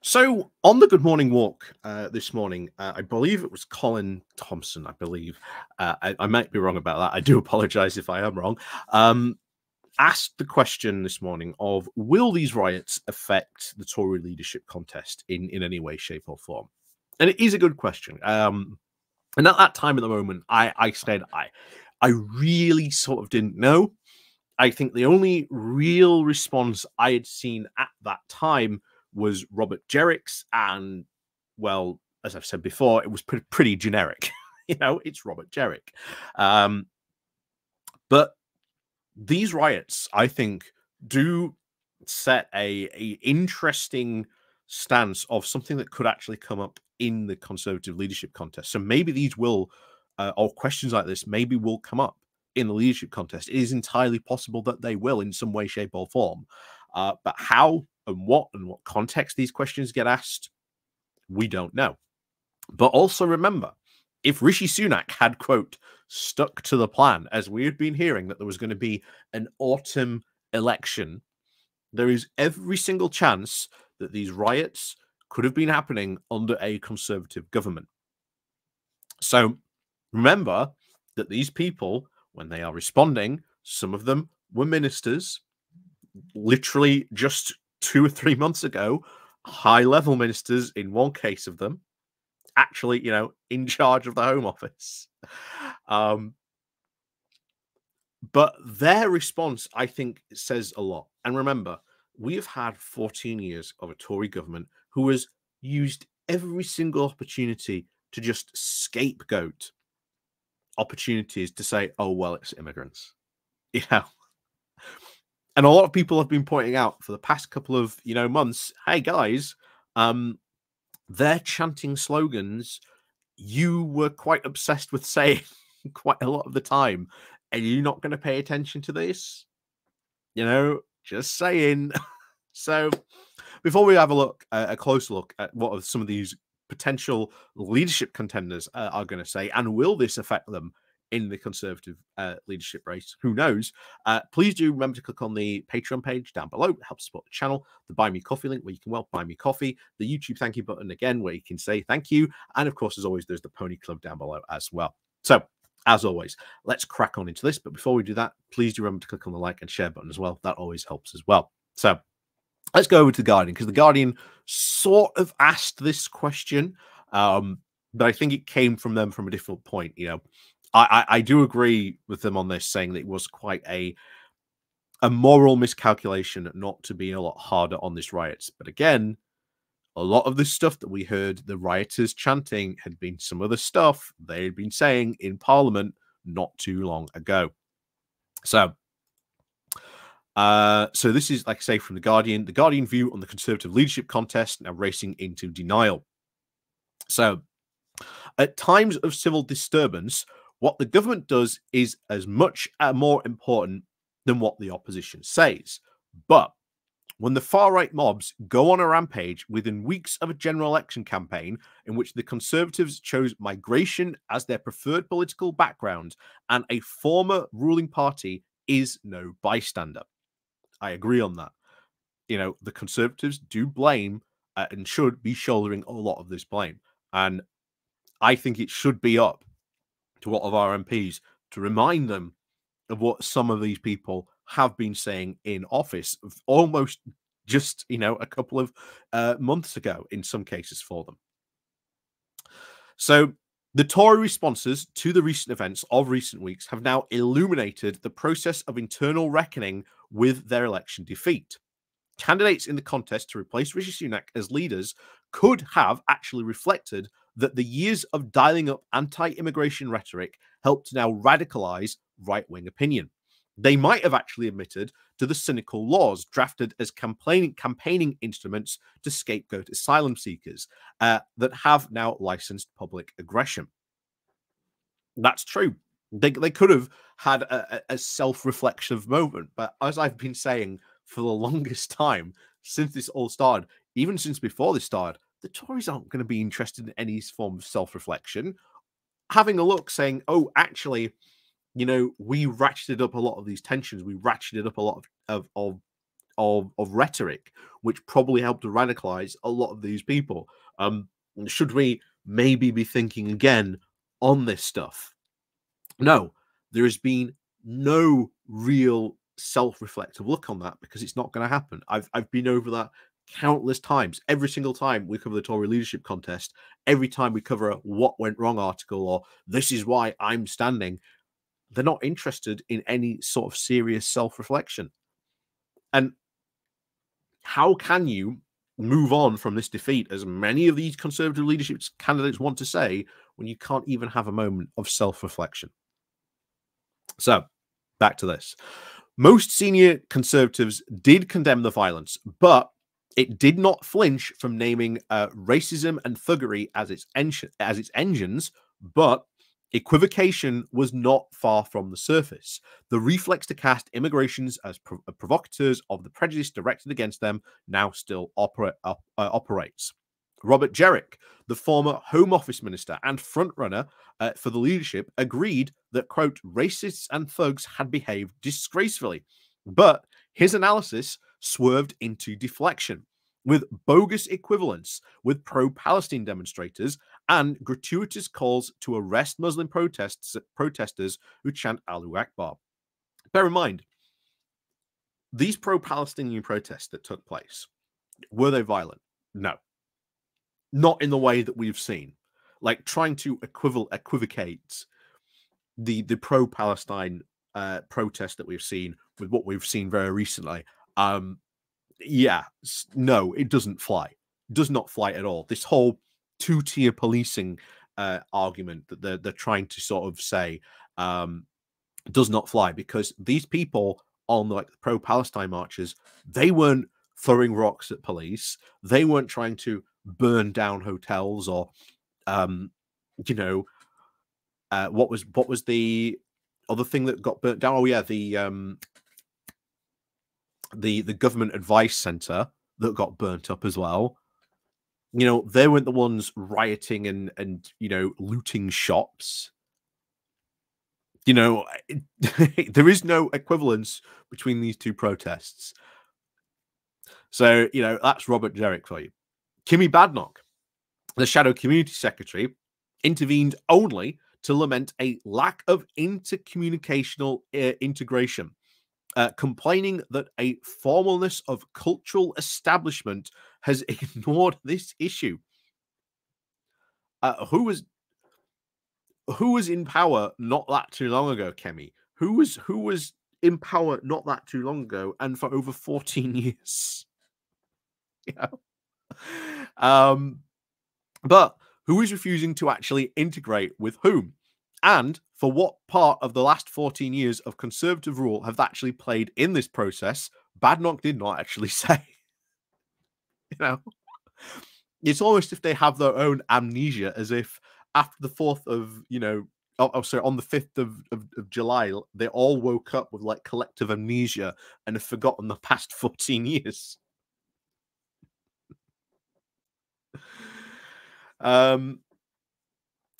So on the Good Morning Walk this morning, I believe it was Colin Thompson. I believe I might be wrong about that. I do apologise if I am wrong. Asked the question this morning of will these riots affect the Tory leadership contest in any way, shape, or form? And it is a good question. And at that time, at the moment, I said I really sort of didn't know. I think the only real response I had seen at that time was Robert Jerrick's, and well, as I've said before, it was pretty generic. It's Robert Jerrick. But these riots, I think, do set a interesting stance of something that could actually come up in the Conservative leadership contest. So maybe these will, or questions like this, maybe will come up in the leadership contest. It is entirely possible that they will in some way, shape, or form. But how and what context these questions get asked, we don't know. But also remember, if Rishi Sunak had, quote, stuck to the plan, as we had been hearing that there was going to be an autumn election, there is every single chance that these riots could have been happening under a Conservative government. So remember that these people, when they are responding, some of them were ministers, literally just 2 or 3 months ago, high-level ministers in one case of them, actually, in charge of the Home Office. But their response, I think, says a lot. And remember, we have had 14 years of a Tory government who has used every single opportunity to just scapegoat opportunities to say, oh, well, it's immigrants. And a lot of people have been pointing out for the past couple of, months, hey, guys, they're chanting slogans you were quite obsessed with saying quite a lot of the time. Are you not going to pay attention to this? Just saying. So before we have a closer look at what are some of these potential leadership contenders are going to say, and will this affect them in the Conservative leadership race? Who knows? Please do remember to click on the Patreon page down below. It helps support the channel. The Buy Me Coffee link where you can buy me coffee. The YouTube thank you button again where you can say thank you. And of course, as always, there's the Pony Club down below as well. So as always, let's crack on into this. But before we do that, please do remember to click on the like and share button as well. That always helps as well. So let's go over to The Guardian, because The Guardian sort of asked this question, but I think it came from them from a different point. I do agree with them on this, saying that it was quite a moral miscalculation not to be a lot harder on this riots. But again, a lot of the stuff that we heard the rioters chanting had been some of the stuff they had been saying in Parliament not too long ago. So this is, like I say, from The Guardian. The Guardian view on the Conservative leadership contest now racing into denial. So at times of civil disturbance, what the government does is as much more important than what the opposition says. But when the far-right mobs go on a rampage within weeks of a general election campaign in which the Conservatives chose migration as their preferred political background and a former ruling party is no bystander. I agree on that. The Conservatives do blame and should be shouldering a lot of this blame. And I think it should be up to a lot of our MPs to remind them of what some of these people have been saying in office almost just, a couple of months ago in some cases for them. So the Tory responses to the recent events of recent weeks have now illuminated the process of internal reckoning with their election defeat. Candidates in the contest to replace Rishi Sunak as leaders could have actually reflected that the years of dialing up anti-immigration rhetoric helped to now radicalize right-wing opinion. They might have actually admitted to the cynical laws drafted as campaigning instruments to scapegoat asylum seekers that have now licensed public aggression. That's true. They could have had a self-reflexive moment, but as I've been saying for the longest time since this all started, even since before this started, the Tories aren't going to be interested in any form of self-reflection. Having a look, saying, oh, actually, we ratcheted up a lot of these tensions. We ratcheted up a lot of of rhetoric, which probably helped to radicalize a lot of these people. Should we maybe be thinking again on this stuff? No, there has been no real self-reflective look on that, because it's not going to happen. I've been over that countless times. Every single time we cover the Tory leadership contest, every time we cover a what went wrong article or this is why I'm standing, they're not interested in any sort of serious self-reflection. And how can you move on from this defeat, as many of these Conservative leadership candidates want to say, when you can't even have a moment of self-reflection? So, back to this. Most senior Conservatives did condemn the violence, but it did not flinch from naming racism and thuggery as its engines, but equivocation was not far from the surface. The reflex to cast immigrations as provocateurs of the prejudice directed against them now still operates. Robert Jerrick, the former Home Office Minister and frontrunner for the leadership, agreed that, quote, racists and thugs had behaved disgracefully. But his analysis swerved into deflection, with bogus equivalence with pro-Palestine demonstrators and gratuitous calls to arrest Muslim protesters who chant Allahu Akbar. Bear in mind, these pro-Palestinian protests that took place, were they violent? No. Not in the way that we've seen. Like, trying to equivocate the pro-Palestine protest that we've seen with what we've seen very recently. Yeah, no, it doesn't fly. It does not fly at all. This whole two-tier policing argument that they're trying to sort of say does not fly, because these people on the pro-Palestine marches, they weren't throwing rocks at police. They weren't trying to burn down hotels or you know, what was the other thing that got burnt down? Oh yeah, the government advice center that got burnt up as well. You know, they weren't the ones rioting and you know, looting shops. You know, there is no equivalence between these two protests. So, you know, that's Robert Jerrick for you. Kimmy Badenoch, the Shadow Community Secretary, intervened only to lament a lack of intercommunicational integration, complaining that a formalness of cultural establishment has ignored this issue. Who was in power not that too long ago, Kemi? Who was in power not that too long ago, and for over 14 years? You know? But who is refusing to actually integrate with whom? And for what part of the last 14 years of Conservative rule have actually played in this process? Badenoch did not actually say. You know, it's almost if they have their own amnesia, as if after the 4th of, you know, sorry, on the 5th of July, they all woke up with like collective amnesia and have forgotten the past 14 years.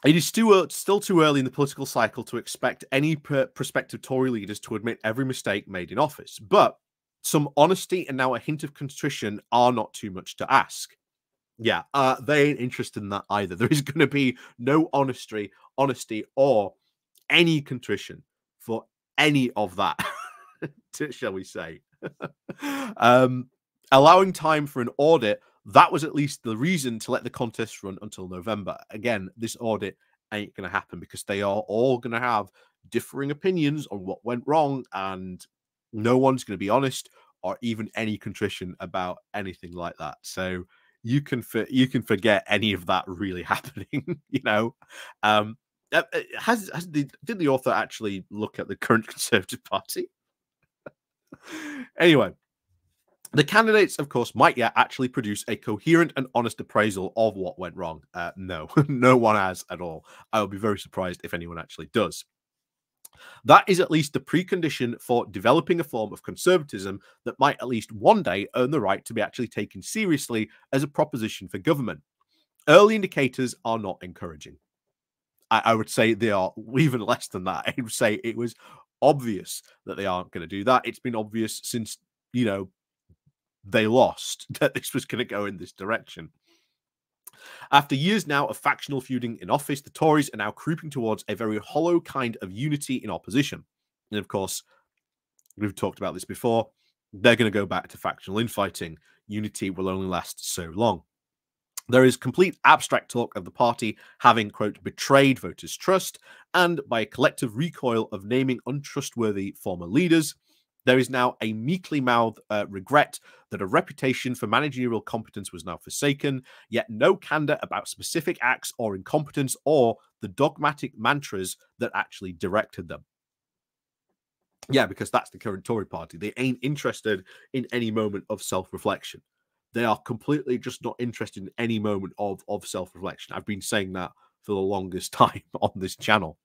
It is still too early in the political cycle to expect any prospective Tory leaders to admit every mistake made in office, but some honesty and now a hint of contrition are not too much to ask. Yeah, they ain't interested in that either. There is going to be no honesty or any contrition for any of that, shall we say. Allowing time for an audit, that was at least the reason to let the contest run until November. Again, this audit ain't going to happen because they are all going to have differing opinions on what went wrong, and no one's going to be honest or even any contrition about anything like that. So you can forget any of that really happening. You know, did the author actually look at the current Conservative Party? Anyway, the candidates, of course, might yet actually produce a coherent and honest appraisal of what went wrong. No, no one has at all. I will be very surprised if anyone actually does. That is at least the precondition for developing a form of conservatism that might at least one day earn the right to be actually taken seriously as a proposition for government. Early indicators are not encouraging. I would say they are even less than that. I would say it was obvious that they aren't going to do that. It's been obvious since, you know, they lost that this was going to go in this direction. After years now of factional feuding in office, the Tories are now creeping towards a very hollow kind of unity in opposition. And of course, we've talked about this before, they're going to go back to factional infighting. Unity will only last so long. There is complete abstract talk of the party having, quote, betrayed voters' trust, and by a collective recoil of naming untrustworthy former leaders, there is now a meekly mouthed regret that a reputation for managerial competence was now forsaken, yet no candor about specific acts or incompetence or the dogmatic mantras that actually directed them. Yeah, because that's the current Tory party. They ain't interested in any moment of self-reflection. They are completely just not interested in any moment of self-reflection. I've been saying that for the longest time on this channel.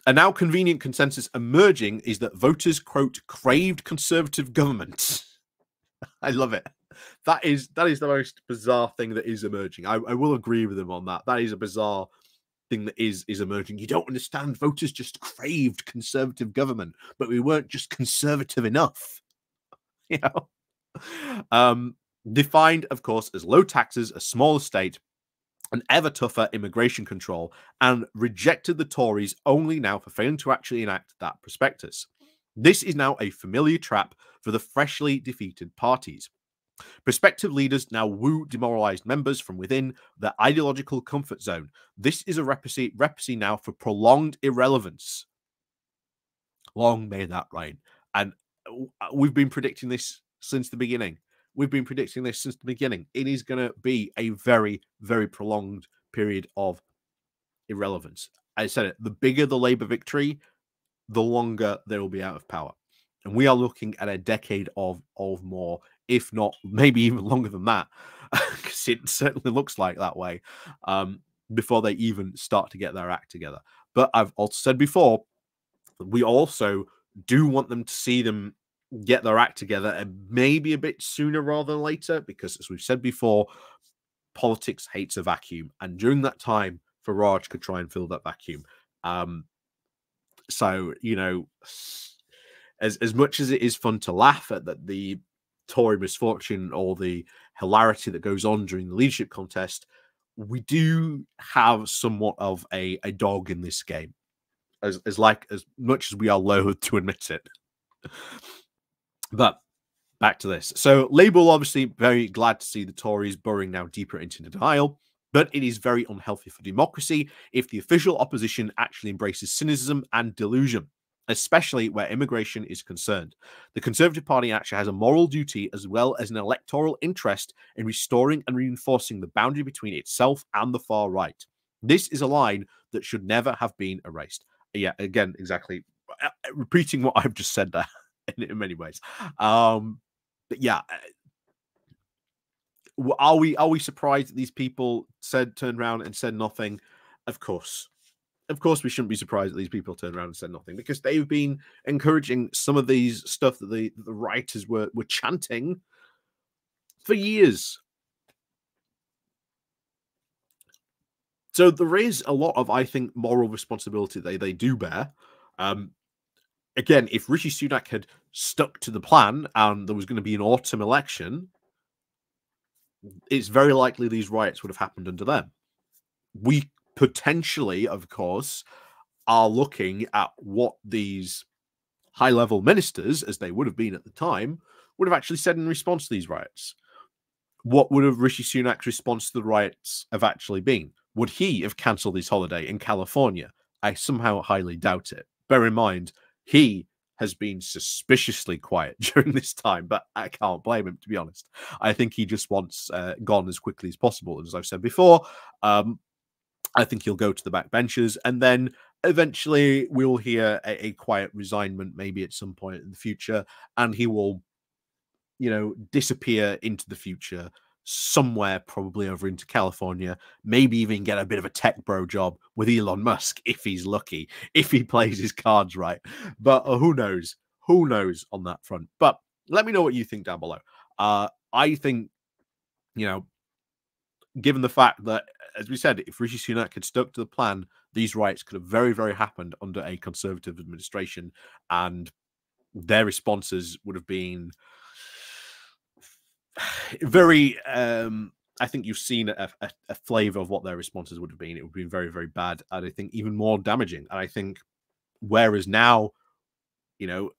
A now convenient consensus emerging is that voters, quote, craved conservative government. I love it. That is the most bizarre thing that is emerging. I will agree with them on that. That is a bizarre thing that is emerging. You don't understand. Voters just craved conservative government, but we weren't just conservative enough. You know, defined, of course, as low taxes, a smaller state, an ever tougher immigration control, and rejected the Tories only now for failing to actually enact that prospectus. This is now a familiar trap for the freshly defeated parties. Prospective leaders now woo demoralized members from within their ideological comfort zone. This is a recipe now for prolonged irrelevance. Long may that reign. And we've been predicting this since the beginning. We've been predicting this since the beginning. It is going to be a very, very prolonged period of irrelevance. I said it, the bigger the Labour victory, the longer they will be out of power. And we are looking at a decade of more, if not maybe even longer than that, because it certainly looks like that way, before they even start to get their act together. But I've also said before, we also do want them to see them get their act together, and maybe a bit sooner rather than later, because as we've said before, politics hates a vacuum, and during that time, Farage could try and fill that vacuum. So, you know, as much as it is fun to laugh at that the Tory misfortune or the hilarity that goes on during the leadership contest, we do have somewhat of a dog in this game, as much as we are loath to admit it. But back to this. So Labour will obviously very glad to see the Tories burrowing now deeper into denial, but it is very unhealthy for democracy if the official opposition actually embraces cynicism and delusion, especially where immigration is concerned. The Conservative Party actually has a moral duty as well as an electoral interest in restoring and reinforcing the boundary between itself and the far right. This is a line that should never have been erased. Yeah, again, exactly. Repeating what I've just said there in many ways. But yeah, are we surprised that these people turned around and said nothing? Of course we shouldn't be surprised that these people turned around and said nothing, because they've been encouraging some of these stuff that the writers were chanting for years. So there is a lot of, I think, moral responsibility they do bear. Again, if Rishi Sunak had stuck to the plan and there was going to be an autumn election, it's very likely these riots would have happened under them. We potentially, of course, are looking at what these high-level ministers, as they would have been at the time, would have actually said in response to these riots. What would have Rishi Sunak's response to the riots have actually been? Would he have cancelled his holiday in California? I somehow highly doubt it. Bear in mind, he has been suspiciously quiet during this time, but I can't blame him, to be honest. I think he just wants gone as quickly as possible. As I've said before, I think he'll go to the backbenchers, and then eventually we'll hear a quiet resignment, maybe at some point in the future, and he will, you know, disappear into the future somewhere, probably over into California, maybe even get a bit of a tech bro job with Elon Musk if he's lucky, if he plays his cards right. But who knows? Who knows on that front? But let me know what you think down below. I think, you know, given the fact that, as we said, if Rishi Sunak had stuck to the plan, these riots could have very, very happened under a Conservative administration. And their responses would have been very I think you've seen a flavor of what their responses would have been. It would have been very, very bad, and I think even more damaging. And I think whereas now, you know,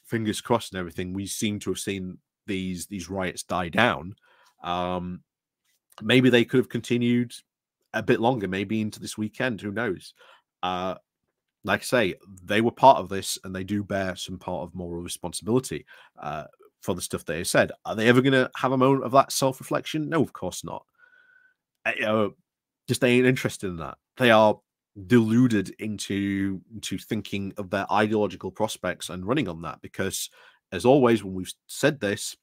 fingers crossed and everything, we seem to have seen these riots die down. Maybe they could have continued a bit longer, maybe into this weekend. Who knows? Like I say, they were part of this, and they do bear some part of moral responsibility for the stuff they said. Are they ever going to have a moment of that self-reflection? No, of course not. Just they ain't interested in that. They are deluded into thinking of their ideological prospects and running on that, because as always when we've said this,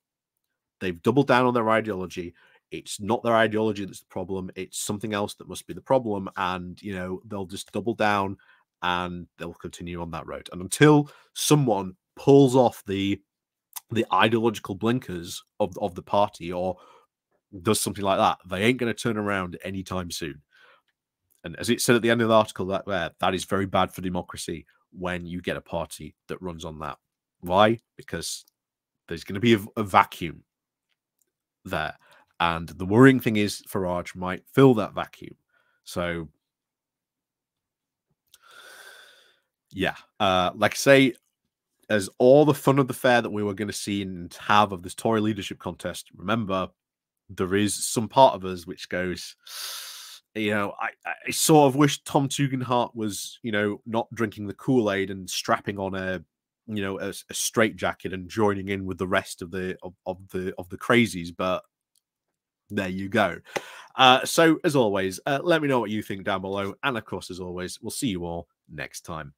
they've doubled down on their ideology. It's not their ideology that's the problem, it's something else that must be the problem, and you know, they'll just double down and they'll continue on that road. And until someone pulls off the ideological blinkers of the party or does something like that, they ain't going to turn around anytime soon. And as it said at the end of the article, that is very bad for democracy when you get a party that runs on that. Why? Because there's going to be a vacuum there. And the worrying thing is Farage might fill that vacuum. So, yeah, like I say, as all the fun of the fair that we were going to see and have of this Tory leadership contest, remember, there is some part of us which goes, you know, I sort of wish Tom Tugendhat was, you know, not drinking the Kool-Aid and strapping on a, you know, a straight jacket and joining in with the rest of the crazies. But there you go. So as always, let me know what you think down below, and of course, as always, we'll see you all next time.